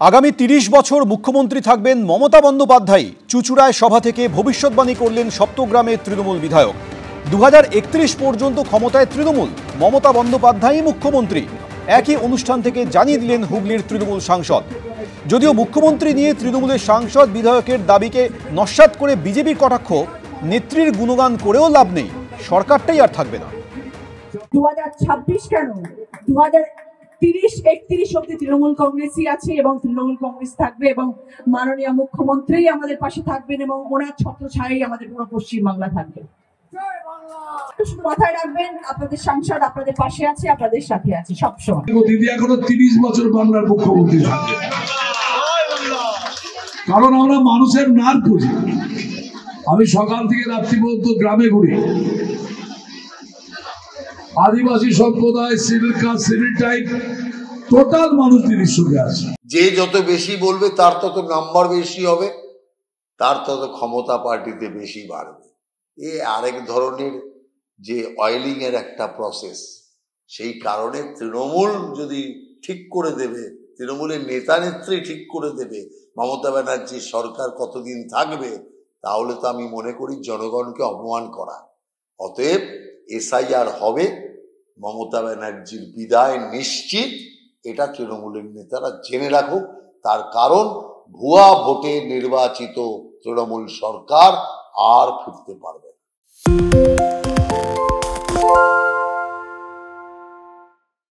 আগামী ৩০ বছর মুখ্যমন্ত্রী থাকবেন মমতা বন্দ্যোপাধ্যায়। চুঁচুড়ায় সভা থেকে ভবিষ্যৎবাণী করলেন সপ্তগ্রামের তৃণমূল বিধায়ক। ২০৩১ পর্যন্ত ক্ষমতায় তৃণমূল, মমতা বন্দ্যোপাধ্যায়ই মুখ্যমন্ত্রী। একই অনুষ্ঠান থেকে জানিয়ে দিলেন হুগলির তৃণমূল সাংসদ। যদিও মুখ্যমন্ত্রী নিয়ে তৃণমূলের সাংসদ বিধায়কের দাবিকে নস্যাৎ করে বিজেপির কটাক্ষ, নেত্রীর গুণগান করেও লাভ নেই, সরকারটাই আর থাকবে না। 2026 কেন, 2030-31 অব্দি তৃণমূল কংগ্রেসই আছে এবং তৃণমূল কংগ্রেস থাকবে এবং মাননীয় মুখ্যমন্ত্রী আমাদের পাশে থাকবেন এবং ওনার ছত্রছায়ায় আমাদের পুরো পশ্চিমবাংলা থাকবে। শুধু মাথায় রাখবেন, আপনাদের সাংসদ আপনাদের পাশে আছে, আপনাদের সাথে আছে সবসময়। দিদি এখনো 30 বছর বাংলার মুখ্যমন্ত্রী থাকবে, কারণ আমরা মানুষের নার্ভ বুঝি। আমি সকাল থেকে রাত্রি পর্যন্ত গ্রামে ঘুরি, আদিবাসী সম্প্রদায়, civil caste, civil type, total মানুষ দিদির সঙ্গে আছে। যে যত বেশি বলবে তার তত নাম্বার বেশি হবে, তার তত ক্ষমতা পার্টিতে বেশি বাড়বে। এ আরেক ধরনের যে অয়েলিং এর একটা প্রসেস। সেই কারণে তৃণমূল যদি ঠিক করে দেবে, তৃণমূলের নেতা নেত্রী ঠিক করে দেবে মমতা ব্যানার্জির সরকার কতদিন থাকবে, তাহলে তো আমি মনে করি জনগণকে অপমান করা। অতএব এসআইআর হবে, মমতা ব্যানার্জির বিদায় নিশ্চিত, এটা তৃণমূলের নেতারা জেনে রাখুক। তার কারণ ভুয়া ভোটে নির্বাচিত তৃণমূল সরকার আর ফিরতে পারবে না।